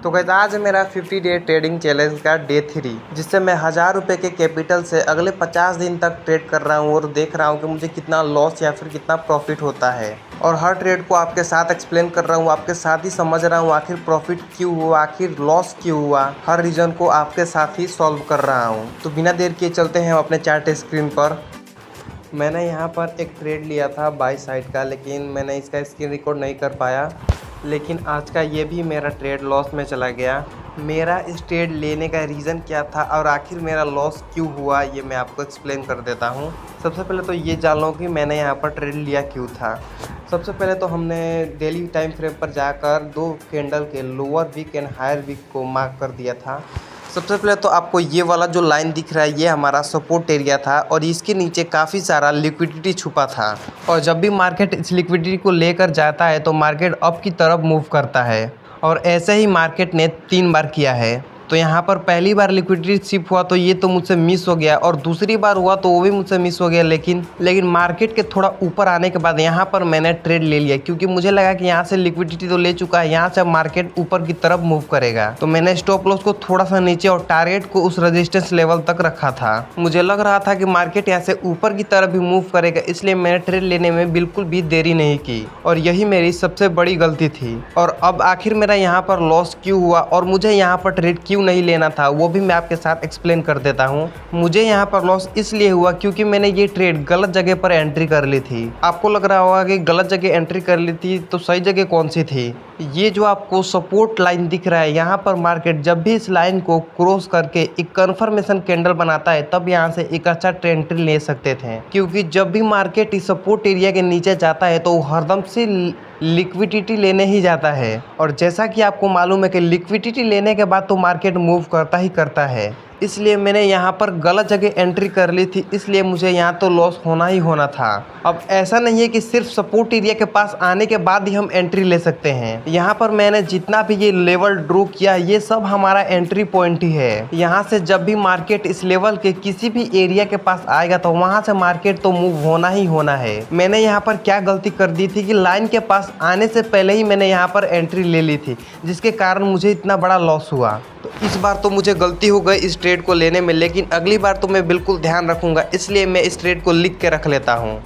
तो गाइस आज मेरा 50 डे ट्रेडिंग चैलेंज का डे 3, जिससे मैं 1000 रुपये के कैपिटल से अगले 50 दिन तक ट्रेड कर रहा हूँ और देख रहा हूँ कि मुझे कितना लॉस या फिर कितना प्रॉफिट होता है। और हर ट्रेड को आपके साथ एक्सप्लेन कर रहा हूँ, आपके साथ ही समझ रहा हूँ आखिर प्रॉफिट क्यों हुआ, आखिर लॉस क्यों हुआ, हर रीज़न को आपके साथ ही सॉल्व कर रहा हूँ। तो बिना देर किए चलते हैं अपने चार्ट स्क्रीन पर। मैंने यहाँ पर एक ट्रेड लिया था बाई साइड का, लेकिन मैंने इसका स्क्रीन रिकॉर्ड नहीं कर पाया। लेकिन आज का ये भी मेरा ट्रेड लॉस में चला गया। मेरा इस ट्रेड लेने का रीज़न क्या था और आखिर मेरा लॉस क्यों हुआ, ये मैं आपको एक्सप्लेन कर देता हूँ। सबसे पहले तो ये जान लो कि मैंने यहाँ पर ट्रेड लिया क्यों था। सबसे पहले तो हमने डेली टाइम फ्रेम पर जाकर 2 कैंडल के lower wick and higher wick को मार्क कर दिया था। सबसे पहले तो आपको ये वाला जो लाइन दिख रहा है, ये हमारा सपोर्ट एरिया था और इसके नीचे काफ़ी सारा लिक्विडिटी छुपा था। और जब भी मार्केट इस लिक्विडिटी को लेकर जाता है तो मार्केट अप की तरफ मूव करता है, और ऐसे ही मार्केट ने 3 बार किया है। तो यहाँ पर पहली बार लिक्विडिटी शिफ्ट हुआ तो ये तो मुझसे मिस हो गया, और दूसरी बार हुआ तो वो भी मुझसे मिस हो गया। लेकिन मार्केट के थोड़ा ऊपर आने के बाद यहाँ पर मैंने ट्रेड ले लिया, क्योंकि मुझे लगा कि यहाँ से लिक्विडिटी तो ले चुका है, यहाँ से मार्केट ऊपर की तरफ मूव करेगा। तो मैंने स्टॉप लॉस को थोड़ा सा नीचे और टारगेट को उस रेजिस्टेंस लेवल तक रखा था। मुझे लग रहा था कि मार्केट यहाँ से ऊपर की तरफ भी मूव करेगा, इसलिए मैंने ट्रेड लेने में बिल्कुल भी देरी नहीं की, और यही मेरी सबसे बड़ी गलती थी। और अब आखिर मेरा यहाँ पर लॉस क्यों हुआ और मुझे यहाँ पर ट्रेड क्यों नहीं लेना था, वो भी मैं आपके साथ एक्सप्लेन कर देता हूँ। मुझे यहाँ पर लॉस इसलिए हुआ क्योंकि मैंने ये ट्रेड गलत जगह पर एंट्री कर ली थी। आपको लग रहा होगा कि गलत जगह एंट्री कर ली थी, तो सही जगह कौन सी थी? ये जो आपको सपोर्ट लाइन दिख रहा है, यहाँ पर मार्केट जब भी इस लाइन को क्रॉस करके एक कन्फर्मेशन कैंडल बनाता है, तब यहाँ से एक अच्छा एंट्री ले सकते थे। क्योंकि जब भी मार्केट इस सपोर्ट एरिया के नीचे जाता है तो हरदम से लिक्विडिटी लेने ही जाता है, और जैसा कि आपको मालूम है कि लिक्विडिटी लेने के बाद तो मार्केट मूव करता ही करता है। इसलिए मैंने यहाँ पर गलत जगह एंट्री कर ली थी, इसलिए मुझे यहाँ तो लॉस होना ही होना था। अब ऐसा नहीं है कि सिर्फ सपोर्ट एरिया के पास आने के बाद ही हम एंट्री ले सकते हैं। यहाँ पर मैंने जितना भी ये लेवल ड्रॉ किया, ये सब हमारा एंट्री पॉइंट ही है। यहाँ से जब भी मार्केट इस लेवल के किसी भी एरिया के पास आएगा तो वहाँ से मार्केट तो मूव होना ही होना है। मैंने यहाँ पर क्या गलती कर दी थी कि लाइन के पास आने से पहले ही मैंने यहाँ पर एंट्री ले ली थी, जिसके कारण मुझे इतना बड़ा लॉस हुआ। तो इस बार तो मुझे गलती हो गई इस ट्रेड को लेने में, लेकिन अगली बार तो मैं बिल्कुल ध्यान रखूंगा, इसलिए मैं इस ट्रेड को लिख के रख लेता हूँ।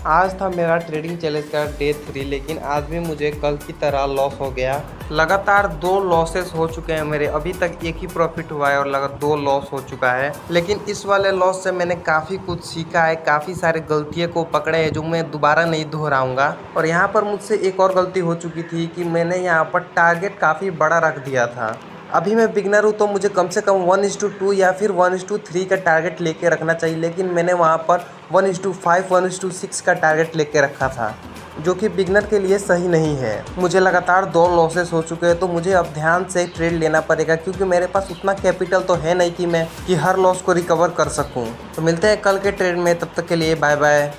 आज था मेरा ट्रेडिंग चैलेंज का डे 3, लेकिन आज भी मुझे कल की तरह लॉस हो गया। लगातार 2 लॉसेस हो चुके हैं मेरे, अभी तक एक ही प्रॉफिट हुआ है और लगातार 2 लॉस हो चुका है। लेकिन इस वाले लॉस से मैंने काफ़ी कुछ सीखा है, काफ़ी सारे गलतियों को पकड़े हैं जो मैं दोबारा नहीं दोहराऊंगा। और यहाँ पर मुझसे एक और गलती हो चुकी थी कि मैंने यहाँ पर टारगेट काफ़ी बड़ा रख दिया था। अभी मैं बिगनर हूँ तो मुझे कम से कम 1:2 या फिर 1:3 का टारगेट लेके रखना चाहिए, लेकिन मैंने वहाँ पर 1:5 1:6 का टारगेट लेके रखा था, जो कि बिगनर के लिए सही नहीं है। मुझे लगातार 2 लॉसेस हो चुके हैं, तो मुझे अब ध्यान से ट्रेड लेना पड़ेगा, क्योंकि मेरे पास उतना कैपिटल तो है नहीं कि मैं हर लॉस को रिकवर कर सकूँ। तो मिलते हैं कल के ट्रेड में, तब तक के लिए बाय बाय।